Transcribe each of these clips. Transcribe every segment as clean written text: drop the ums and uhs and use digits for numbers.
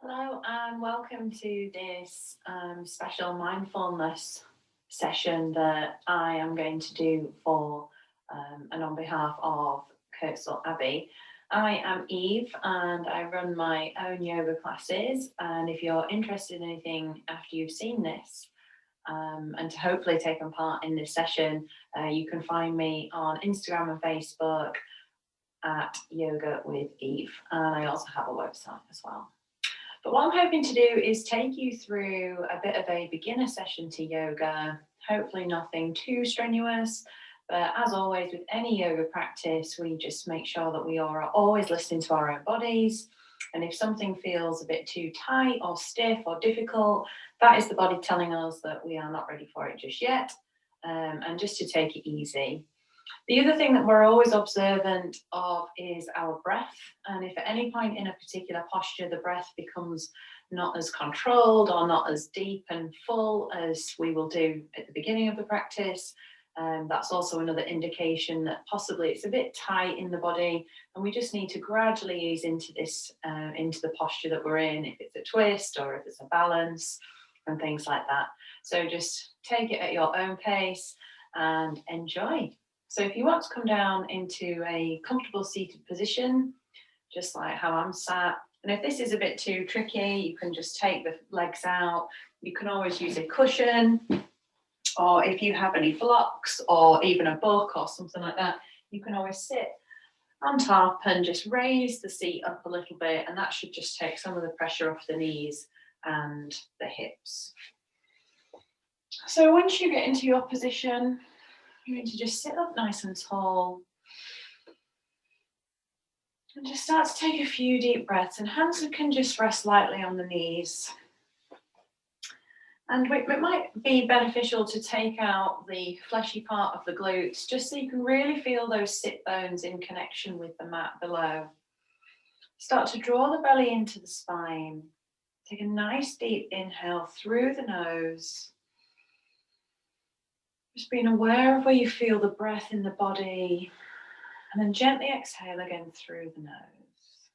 Hello and welcome to this special mindfulness session that I am going to do for and on behalf of Kirkstall Abbey. I am Eve and I run my own yoga classes, and if you're interested in anything after you've seen this and to hopefully take part in this session, you can find me on Instagram and Facebook at Yoga with Eve, and I also have a website as well. But what I'm hoping to do is take you through a bit of a beginner session to yoga, hopefully nothing too strenuous. But as always with any yoga practice, we just make sure that we are always listening to our own bodies. And if something feels a bit too tight or stiff or difficult, that is the body telling us that we are not ready for it just yet, and just to take it easy. The other thing that we're always observant of is our breath. And if at any point in a particular posture, the breath becomes not as controlled or not as deep and full as we will do at the beginning of the practice, that's also another indication that possibly it's a bit tight in the body and we just need to gradually ease into this, into the posture that we're in, if it's a twist or if it's a balance and things like that. So just take it at your own pace and enjoy. So if you want to come down into a comfortable seated position, just like how I'm sat, and if this is a bit too tricky, you can just take the legs out. You can always use a cushion, or if you have any blocks or even a book or something like that, you can always sit on top and just raise the seat up a little bit, and that should just take some of the pressure off the knees and the hips. So once you get into your position, you're going to just sit up nice and tall and just start to take a few deep breaths, and hands can just rest lightly on the knees. And it might be beneficial to take out the fleshy part of the glutes just so you can really feel those sit bones in connection with the mat below. Start to draw the belly into the spine. Take a nice deep inhale through the nose. Just being aware of where you feel the breath in the body, and then gently exhale again through the nose.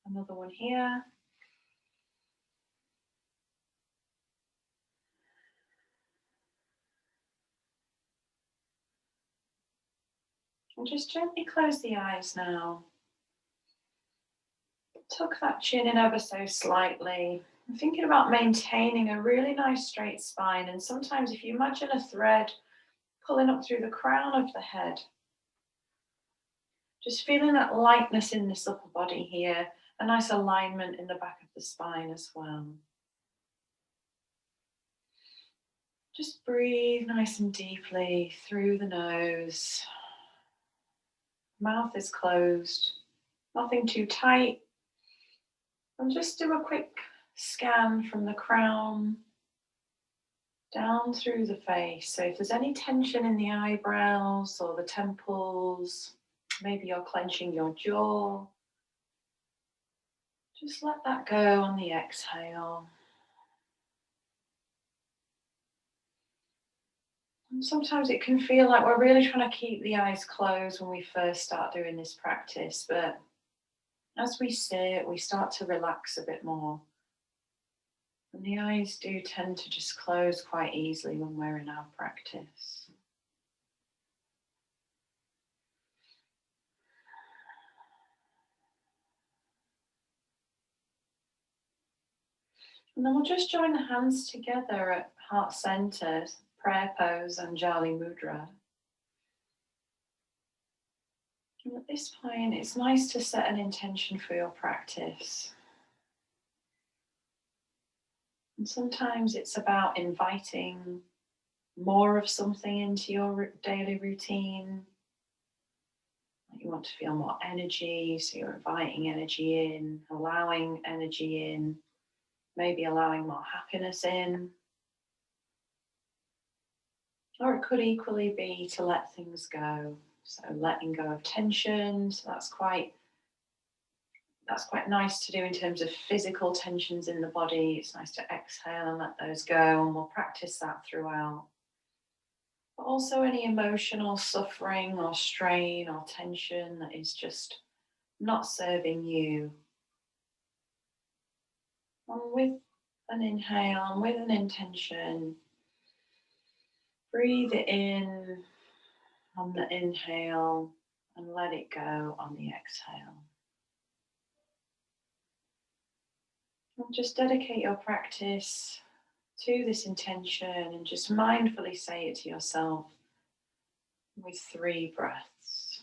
Another one here. And just gently close the eyes now. Tuck that chin in ever so slightly. I'm thinking about maintaining a really nice straight spine, and sometimes if you imagine a thread pulling up through the crown of the head, just feeling that lightness in this upper body here, a nice alignment in the back of the spine as well. Just breathe nice and deeply through the nose. Mouth is closed, nothing too tight. And just do a quick scan from the crown down through the face. So if there's any tension in the eyebrows or the temples, maybe you're clenching your jaw, just let that go on the exhale. And sometimes it can feel like we're really trying to keep the eyes closed when we first start doing this practice, but as we sit, we start to relax a bit more. And the eyes do tend to just close quite easily when we're in our practice. And then we'll just join the hands together at heart center, prayer pose, Anjali Mudra. And at this point, it's nice to set an intention for your practice. And sometimes it's about inviting more of something into your daily routine. You want to feel more energy, so you're inviting energy in, allowing energy in, maybe allowing more happiness in. Or it could equally be to let things go. So letting go of tension, so that's quite nice to do in terms of physical tensions in the body. It's nice to exhale and let those go, and we'll practice that throughout. But also any emotional suffering or strain or tension that is just not serving you. And with an inhale, and with an intention, breathe it in on the inhale and let it go on the exhale. And just dedicate your practice to this intention and just mindfully say it to yourself with 3 breaths.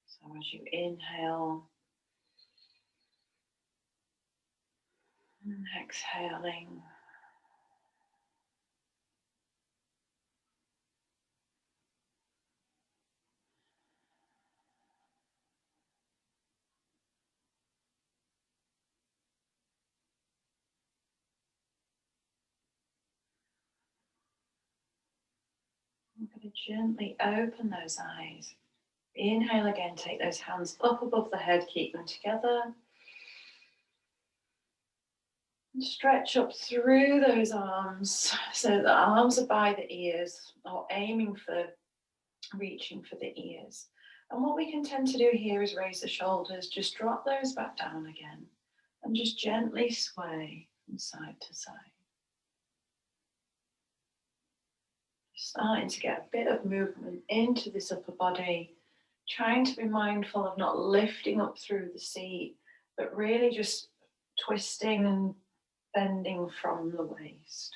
So as you inhale and exhaling, I'm going to gently open those eyes. Inhale again, take those hands up above the head, keep them together. And stretch up through those arms so the arms are by the ears or aiming for reaching for the ears. And what we can tend to do here is raise the shoulders, just drop those back down again and just gently sway from side to side. Starting to get a bit of movement into this upper body, trying to be mindful of not lifting up through the seat, but really just twisting and bending from the waist.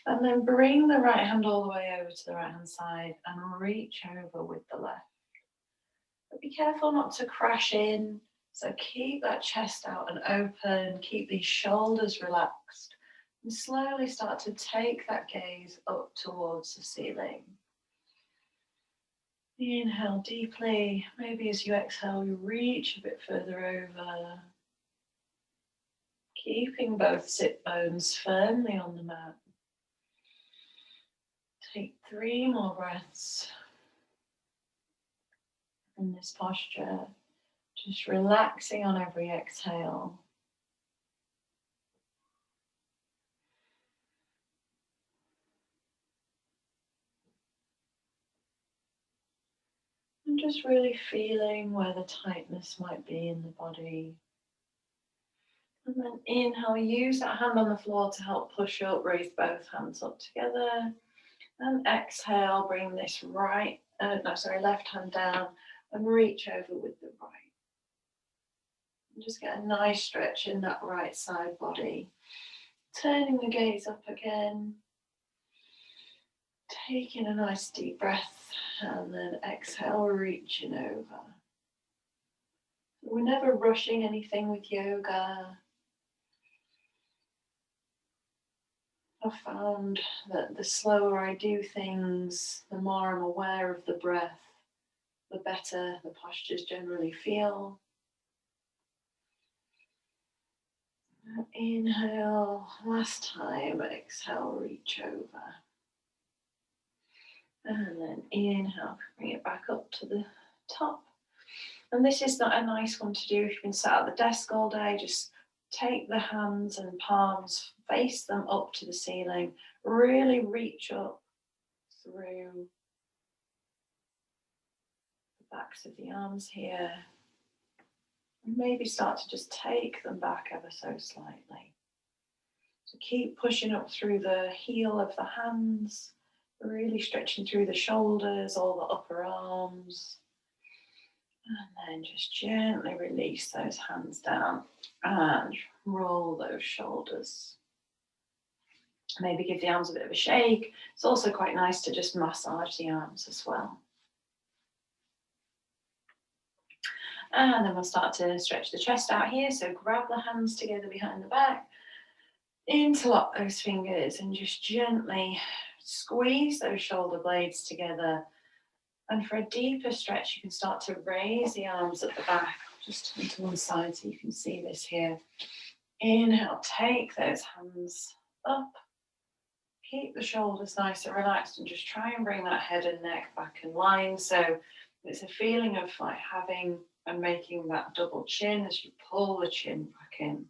And then bring the right hand all the way over to the right hand side and reach over with the left. But be careful not to crash in. So keep that chest out and open, keep these shoulders relaxed, and slowly start to take that gaze up towards the ceiling. Inhale deeply. Maybe as you exhale, you reach a bit further over. Keeping both sit bones firmly on the mat. Take 3 more breaths in this posture, just relaxing on every exhale. And just really feeling where the tightness might be in the body. And then inhale, use that hand on the floor to help push up, raise both hands up together. And exhale, bring this left hand down and reach over with the right. And just get a nice stretch in that right side body. Turning the gaze up again. Taking a nice deep breath and then exhale, reaching over. We're never rushing anything with yoga. I've found that the slower I do things, the more I'm aware of the breath, the better the postures generally feel. Inhale, last time, exhale, reach over. And then inhale, bring it back up to the top. And this is not a nice one to do if you've been sat at the desk all day. Just take the hands and palms, face them up to the ceiling. Really reach up through the backs of the arms here. And maybe start to just take them back ever so slightly. So keep pushing up through the heel of the hands, really stretching through the shoulders, all the upper arms. And then just gently release those hands down and roll those shoulders. Maybe give the arms a bit of a shake. It's also quite nice to just massage the arms as well. And then we'll start to stretch the chest out here. So grab the hands together behind the back, interlock those fingers and just gently squeeze those shoulder blades together. And for a deeper stretch, you can start to raise the arms at the back, just to one side so you can see this here. Inhale, take those hands up. Keep the shoulders nice and relaxed and just try and bring that head and neck back in line. So it's a feeling of like having and making that double chin as you pull the chin back in.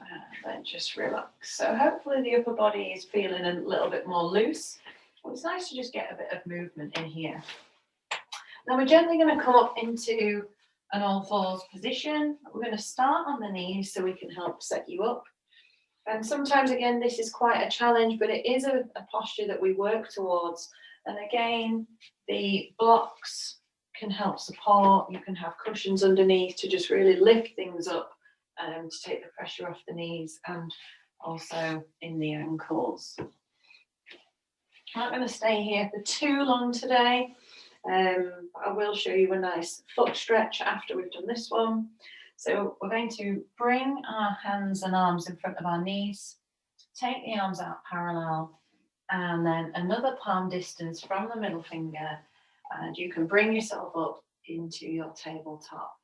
And then just relax. So hopefully the upper body is feeling a little bit more loose. Well, it's nice to just get a bit of movement in here. Now we're gently going to come up into an all fours position. We're going to start on the knees so we can help set you up. And sometimes, again, this is quite a challenge, but it is a posture that we work towards. And again, the blocks can help support. You can have cushions underneath to just really lift things up to take the pressure off the knees and also in the ankles. I'm not going to stay here for too long today. I will show you a nice foot stretch after we've done this one. So we're going to bring our hands and arms in front of our knees, take the arms out parallel, and then another palm distance from the middle finger, and you can bring yourself up into your tabletop.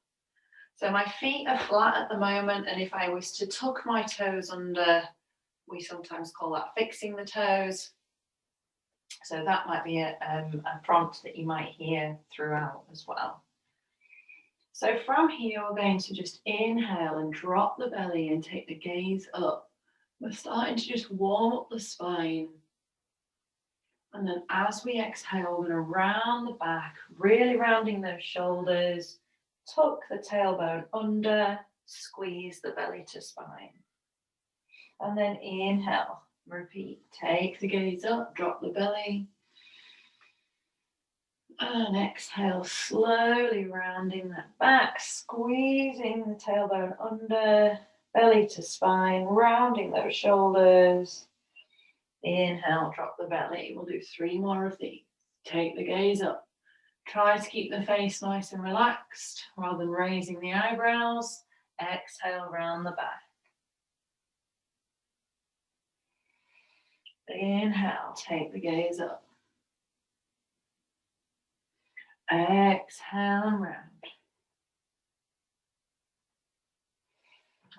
So my feet are flat at the moment, and if I was to tuck my toes under, we sometimes call that fixing the toes. So that might be a prompt that you might hear throughout as well. So from here, we're going to just inhale and drop the belly and take the gaze up. We're starting to just warm up the spine. And then as we exhale, we're going to round the back, really rounding those shoulders, tuck the tailbone under, squeeze the belly to spine. And then inhale, repeat, take the gaze up, drop the belly. And exhale, slowly rounding that back, squeezing the tailbone under, belly to spine, rounding those shoulders. Inhale, drop the belly. We'll do 3 more of these. Take the gaze up. Try to keep the face nice and relaxed rather than raising the eyebrows. Exhale, round the back. Inhale, take the gaze up. Exhale and round.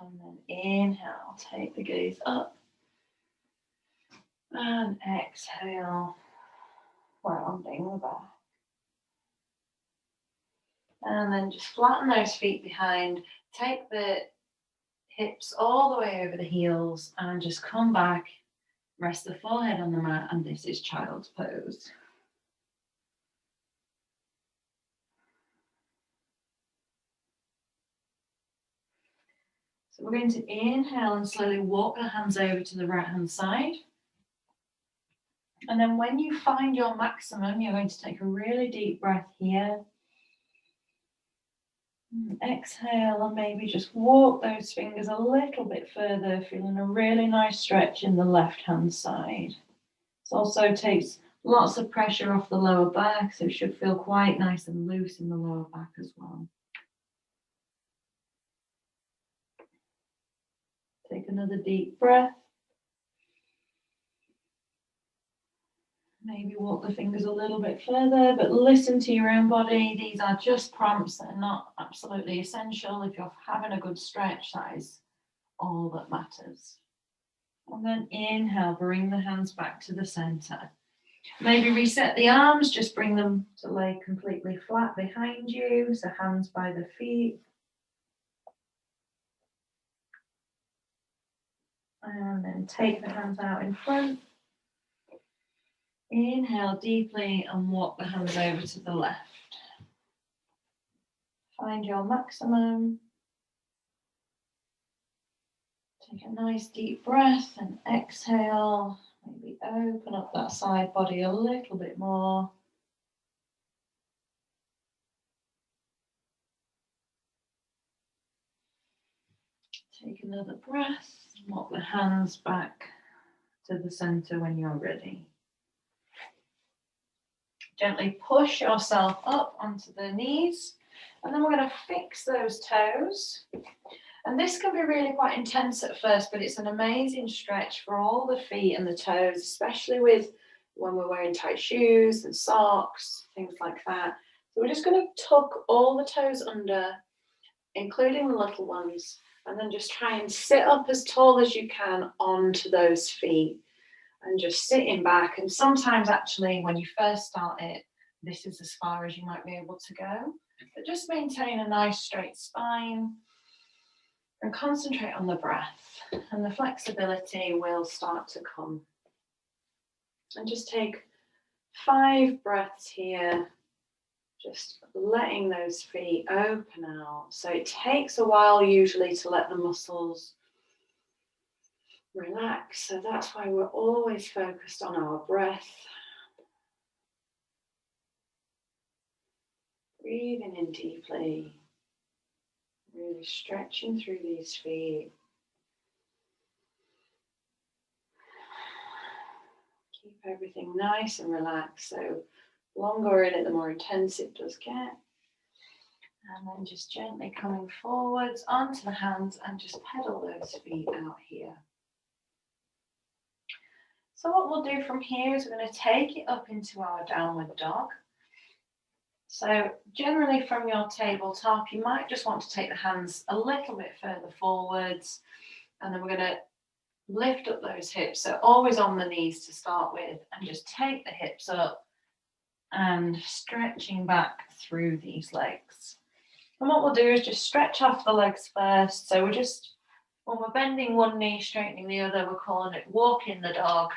And then inhale, take the gaze up. And exhale, rounding the back. And then just flatten those feet behind. Take the hips all the way over the heels and just come back. Rest the forehead on the mat, and this is child's pose. So we're going to inhale and slowly walk the hands over to the right hand side. And then when you find your maximum, you're going to take a really deep breath here. Exhale and maybe just walk those fingers a little bit further, feeling a really nice stretch in the left hand side. This also takes lots of pressure off the lower back, so it should feel quite nice and loose in the lower back as well. Take another deep breath. Maybe walk the fingers a little bit further, but listen to your own body. These are just prompts that are not absolutely essential. If you're having a good stretch, that is all that matters. And then inhale, bring the hands back to the center. Maybe reset the arms, just bring them to lay completely flat behind you. So hands by the feet. And then take the hands out in front. Inhale deeply and walk the hands over to the left. Find your maximum. Take a nice deep breath and exhale. Maybe open up that side body a little bit more. Take another breath. Walk the hands back to the center when you're ready. Gently push yourself up onto the knees, and then we're going to fix those toes. And this can be really quite intense at first, but it's an amazing stretch for all the feet and the toes, especially with when we're wearing tight shoes and socks, things like that. So we're just going to tuck all the toes under, including the little ones, and then just try and sit up as tall as you can onto those feet. And just sitting back, and sometimes actually when you first start it, this is as far as you might be able to go. But just maintain a nice straight spine and concentrate on the breath, and the flexibility will start to come. And just take 5 breaths here, Just letting those feet open out. So it takes a while usually to let the muscles relax. So that's why we're always focused on our breath. Breathing in deeply. Really stretching through these feet. Keep everything nice and relaxed. So the longer we're in it, the more intense it does get. And then just gently coming forwards onto the hands and just pedal those feet out here. So what we'll do from here is we're going to take it up into our downward dog. So generally from your tabletop, you might just want to take the hands a little bit further forwards, and then we're going to lift up those hips. So always on the knees to start with, and just take the hips up and stretching back through these legs. And what we'll do is just stretch off the legs first. So we're just, when we're bending one knee, straightening the other, we're calling it walking the dog.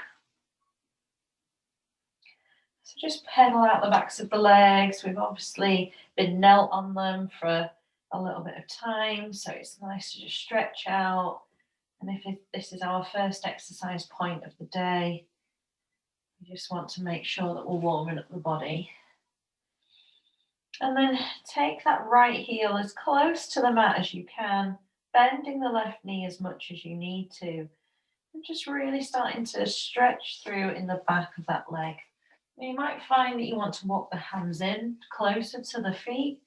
So just pedal out the backs of the legs. We've obviously been knelt on them for a little bit of time, so it's nice to just stretch out. And if this is our first exercise point of the day, we just want to make sure that we're warming up the body. And then take that right heel as close to the mat as you can, bending the left knee as much as you need to, and just really starting to stretch through in the back of that leg. You might find that you want to walk the hands in closer to the feet,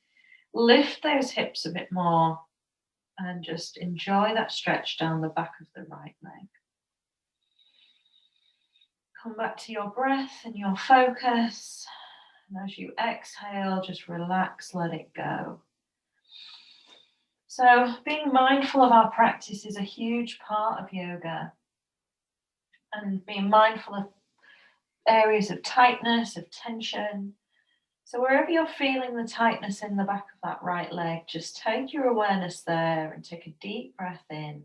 lift those hips a bit more, and just enjoy that stretch down the back of the right leg. Come back to your breath and your focus. And as you exhale, just relax, let it go. So being mindful of our practice is a huge part of yoga. And being mindful of areas of tightness, of tension. So wherever you're feeling the tightness in the back of that right leg, just take your awareness there and take a deep breath in.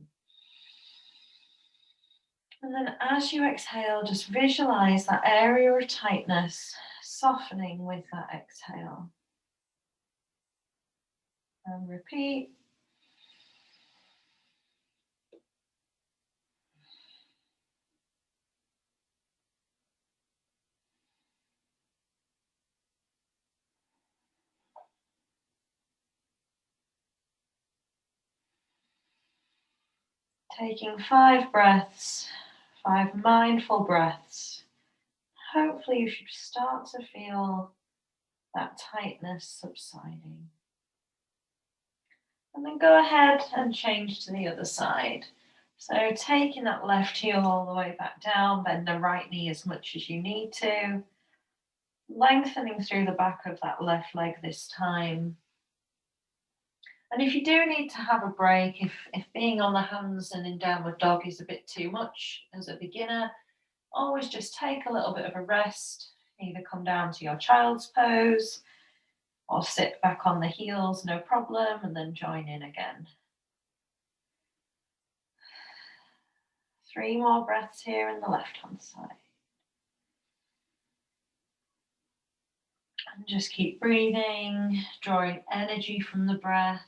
And then as you exhale, just visualize that area of tightness softening with that exhale. And repeat. Taking 5 breaths, 5 mindful breaths. Hopefully you should start to feel that tightness subsiding. And then go ahead and change to the other side. So taking that left heel all the way back down, bend the right knee as much as you need to. Lengthening through the back of that left leg this time. And if you do need to have a break, if being on the hands and in downward dog is a bit too much as a beginner, always just take a little bit of a rest. Either come down to your child's pose or sit back on the heels, no problem, and then join in again. 3 more breaths here in the left-hand side. And just keep breathing, drawing energy from the breath.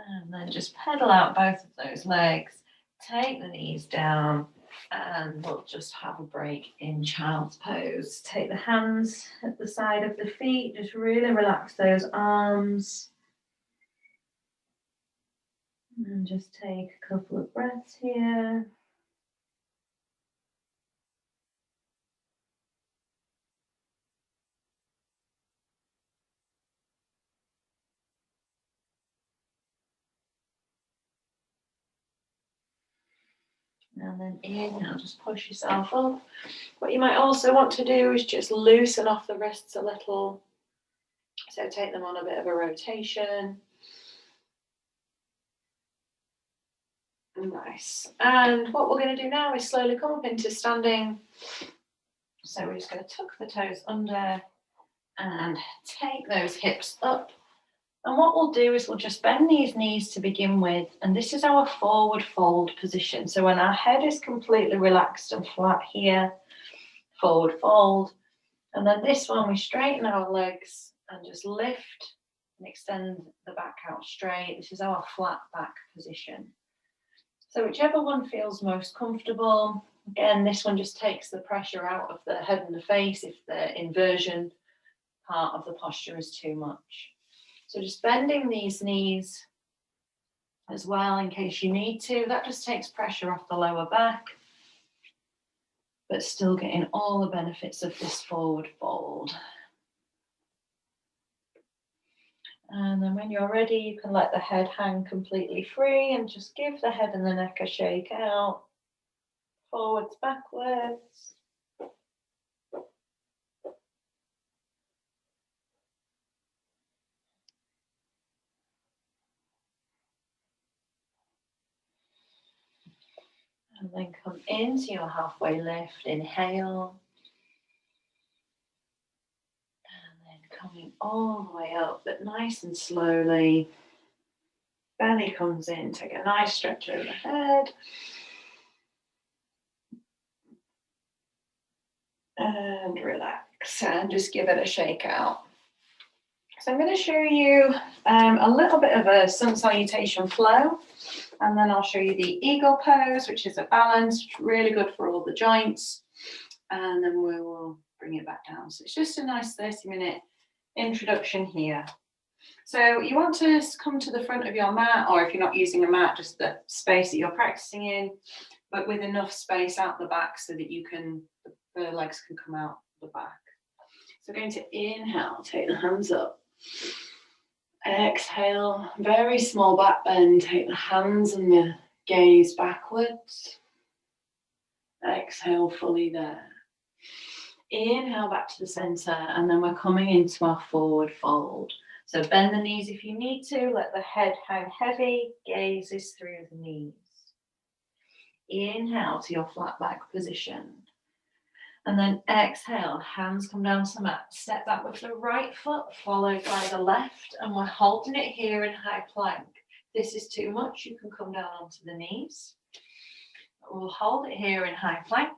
And then just pedal out both of those legs. Take the knees down and we'll just have a break in child's pose. Take the hands at the side of the feet. Just really relax those arms. And just take a couple of breaths here. And then inhale, just push yourself up. What you might also want to do is just loosen off the wrists a little. So take them on a bit of a rotation. Nice. And what we're going to do now is slowly come up into standing. So we're just going to tuck the toes under and take those hips up And what we'll do is we'll just bend these knees to begin with, and this is our forward fold position. So when our head is completely relaxed and flat here, forward fold. And then this one, we straighten our legs and just lift and extend the back out straight. This is our flat back position. So whichever one feels most comfortable. Again, this one just takes the pressure out of the head and the face if the inversion part of the posture is too much. So just bending these knees as well in case you need to. That just takes pressure off the lower back, but still getting all the benefits of this forward fold. And then when you're ready, you can let the head hang completely free and just give the head and the neck a shake out. Forwards, backwards. And then come into your halfway lift, inhale. And then coming all the way up, but nice and slowly. Belly comes in, take a nice stretch over the head. And relax, and just give it a shake out. So I'm going to show you a little bit of a sun salutation flow, and then I'll show you the eagle pose, which is a balance, really good for all the joints, and then we will bring it back down. So it's just a nice 30-minute introduction here. So you want to come to the front of your mat, or if you're not using a mat, just the space that you're practicing in, but with enough space out the back so that you can, the legs can come out the back. So we're going to inhale, take the hands up. Exhale, very small back bend, take the hands and the gaze backwards. Exhale, fully there. Inhale back to the center, and then we're coming into our forward fold. So bend the knees if you need to, let the head hang heavy, gaze is through the knees. Inhale to your flat back position. And then exhale, hands come down to the mat. Step back with the right foot, followed by the left, and we're holding it here in high plank. If this is too much, you can come down onto the knees. We'll hold it here in high plank.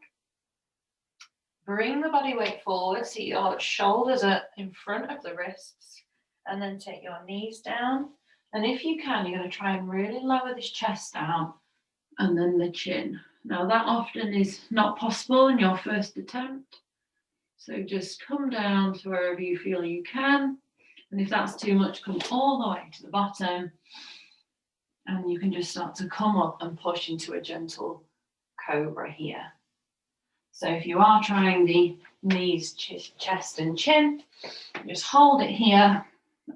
Bring the body weight forward, so your shoulders are in front of the wrists, and then take your knees down. And if you can, you're going to try and really lower this chest down, and then the chin. Now that often is not possible in your first attempt. So just come down to wherever you feel you can. And if that's too much, come all the way to the bottom. And you can just start to come up and push into a gentle cobra here. So if you are trying the knees, chest and chin, just hold it here,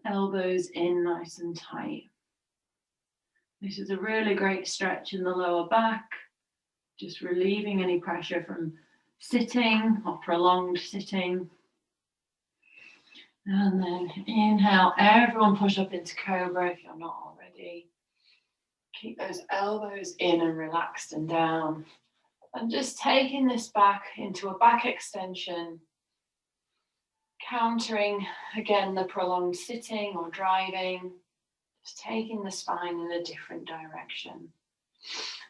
elbows in nice and tight. This is a really great stretch in the lower back, just relieving any pressure from sitting or prolonged sitting. And then inhale, everyone push up into Cobra if you're not already. Keep those elbows in and relaxed and down. And just taking this back into a back extension, countering again the prolonged sitting or driving, just taking the spine in a different direction.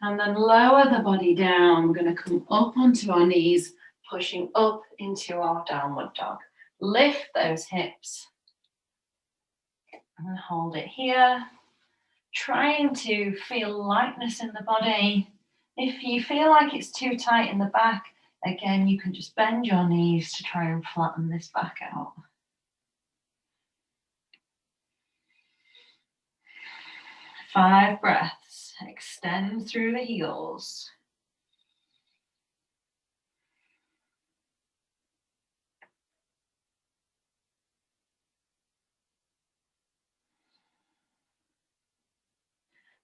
And then lower the body down. We're going to come up onto our knees, pushing up into our downward dog. Lift those hips and hold it here. Trying to feel lightness in the body. If you feel like it's too tight in the back, again, you can just bend your knees to try and flatten this back out. Five breaths. Extend through the heels.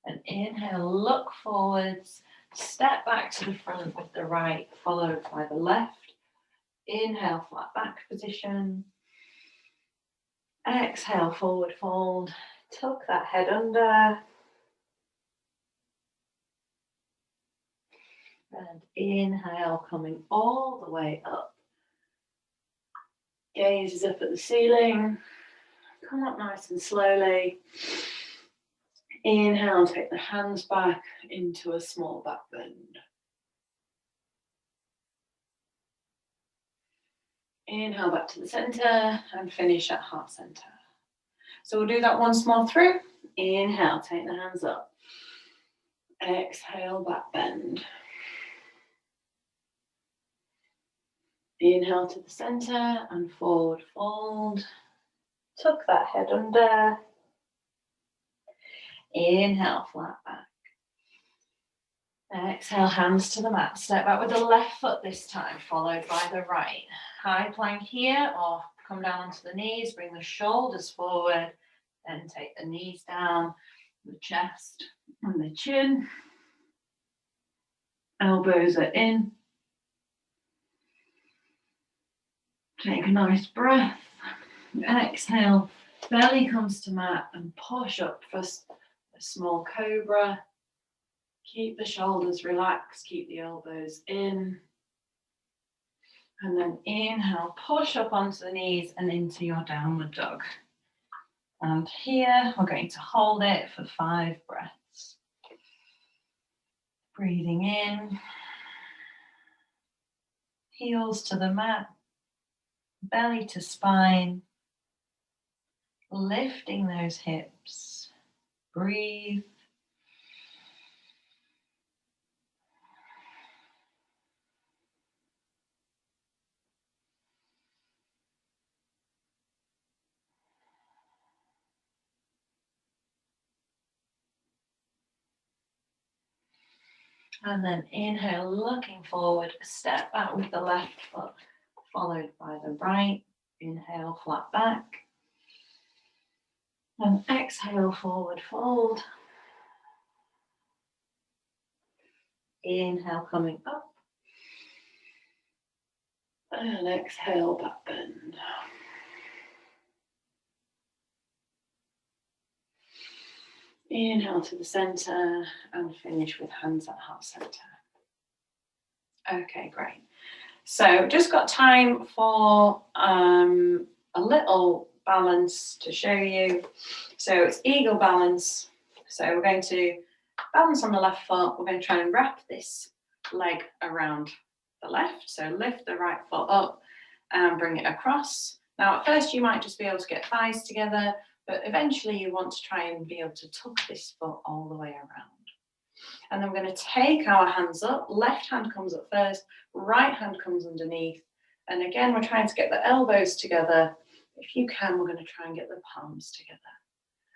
And inhale, look forwards, step back to the front with the right, followed by the left. Inhale, flat back position. Exhale, forward fold. Tuck that head under. And inhale, coming all the way up. Gaze is up at the ceiling. Come up nice and slowly. Inhale, take the hands back into a small back bend. Inhale back to the center and finish at heart center. So we'll do that once more through. Inhale, take the hands up. Exhale, back bend. Inhale to the center and forward fold. Tuck that head under. Inhale, flat back. Exhale, hands to the mat. Step back with the left foot this time, followed by the right. High plank here, or come down onto the knees, bring the shoulders forward, then take the knees down, the chest and the chin. Elbows are in. Take a nice breath. Exhale, belly comes to mat and push up for a small cobra. Keep the shoulders relaxed, keep the elbows in. And then inhale, push up onto the knees and into your downward dog. And here we're going to hold it for 5 breaths. Breathing in. Heels to the mat. Belly to spine. Lifting those hips. Breathe. And then inhale, looking forward, step back with the left foot, followed by the right. Inhale, flat back. And exhale, forward fold. Inhale, coming up. And exhale, back bend. Inhale to the center and finish with hands at heart center. Okay, great. So just got time for a little balance to show you. So it's eagle balance. So we're going to balance on the left foot. We're going to try and wrap this leg around the left. So lift the right foot up and bring it across. Now at first you might just be able to get thighs together, but eventually you want to try and be able to tuck this foot all the way around. And then we're going to take our hands up. Left hand comes up first, right hand comes underneath. And again, we're trying to get the elbows together. If you can, we're going to try and get the palms together.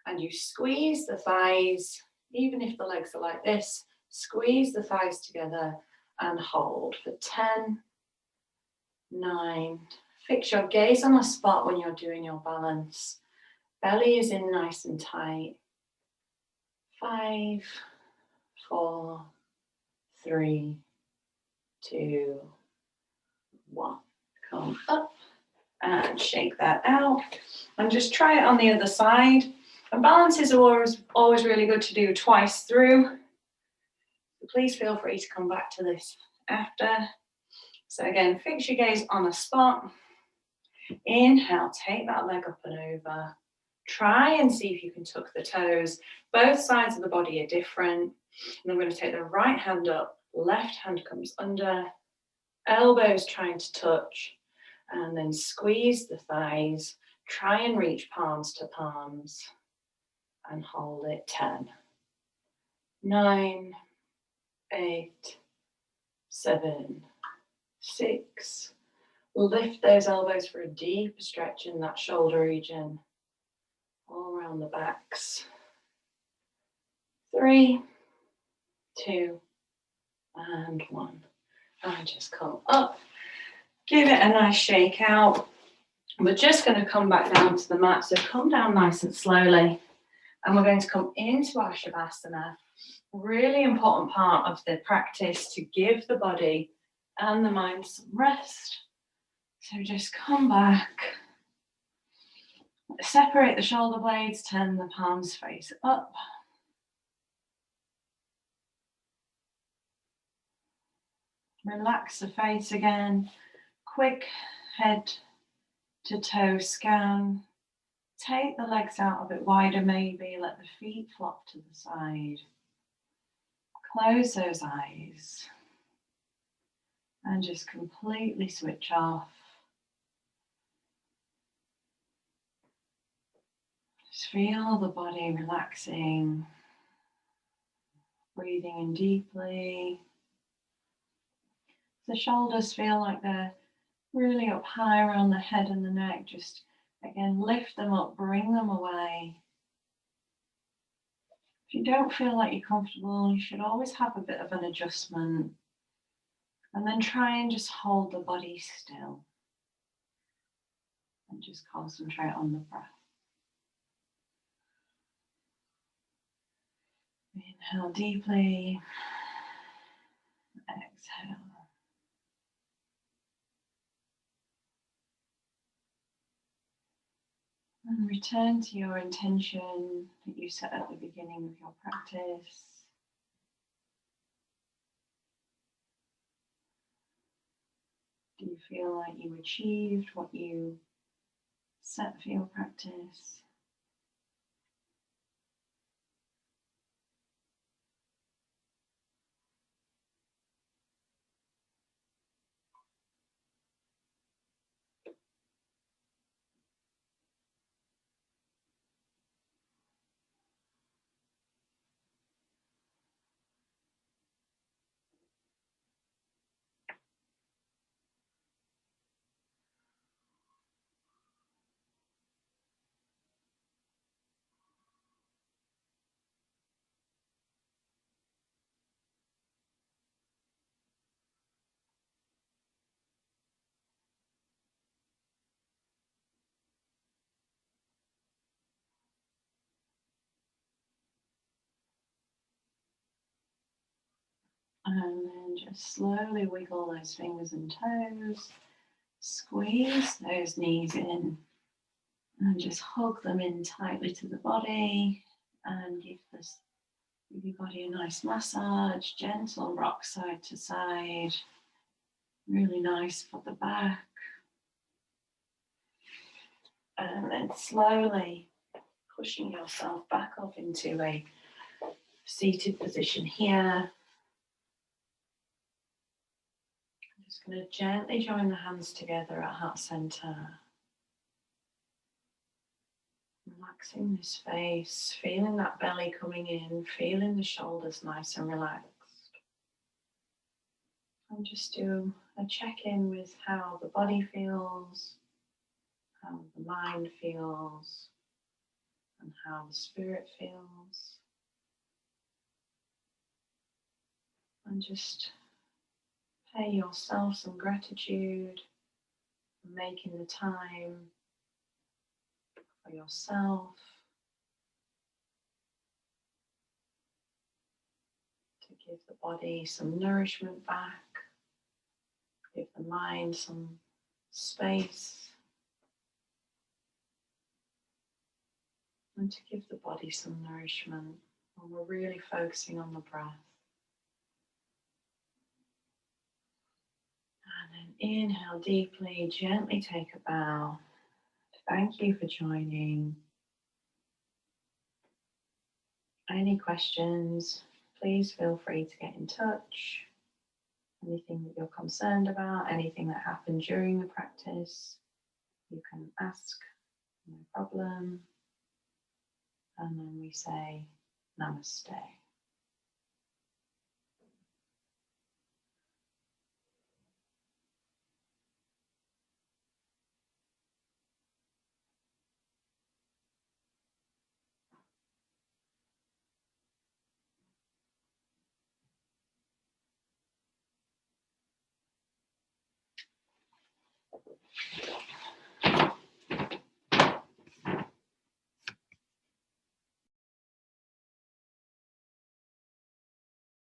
And you squeeze the thighs, even if the legs are like this, squeeze the thighs together and hold for 10, 9. Fix your gaze on the spot when you're doing your balance. Belly is in nice and tight. 5, 4, 3, 2, 1. Come up and shake that out. And just try it on the other side. And balance is always really good to do twice through. So please feel free to come back to this after. So again, fix your gaze on a spot. Inhale, take that leg up and over. Try and see if you can tuck the toes. Both sides of the body are different. And I'm going to take the right hand up, left hand comes under, elbows trying to touch, and then squeeze the thighs. Try and reach palms to palms and hold it. 10, 9, 8, 7, 6. Lift those elbows for a deep stretch in that shoulder region. All around the backs. 3, 2, and 1. And just come up. Give it a nice shake out. We're just going to come back down to the mat. So come down nice and slowly. And we're going to come into our Shavasana. Really important part of the practice to give the body and the mind some rest. So just come back. Separate the shoulder blades, turn the palms face up. Relax the face again. Quick head to toe scan. Take the legs out a bit wider, maybe let the feet flop to the side. Close those eyes and just completely switch off. Just feel the body relaxing, breathing in deeply. The shoulders feel like they're really up high around the head and the neck. Just again, lift them up, bring them away. If you don't feel like you're comfortable, you should always have a bit of an adjustment. And then try and just hold the body still. And just concentrate on the breath. Inhale deeply. Exhale. And return to your intention that you set at the beginning of your practice. Do you feel like you achieved what you set for your practice? And then just slowly wiggle those fingers and toes. Squeeze those knees in. And just hug them in tightly to the body. And give your body a nice massage. Gentle rock side to side. Really nice for the back. And then slowly pushing yourself back up into a seated position here. I'm just going to gently join the hands together at heart center. Relaxing this face, feeling that belly coming in, feeling the shoulders nice and relaxed. And just do a check-in with how the body feels, how the mind feels, and how the spirit feels. And just pay yourself some gratitude for making the time for yourself to give the body some nourishment back, give the mind some space, and to give the body some nourishment when we're really focusing on the breath. And then inhale deeply, gently take a bow. Thank you for joining. Any questions, please feel free to get in touch. Anything that you're concerned about, anything that happened during the practice, you can ask, no problem. And then we say namaste.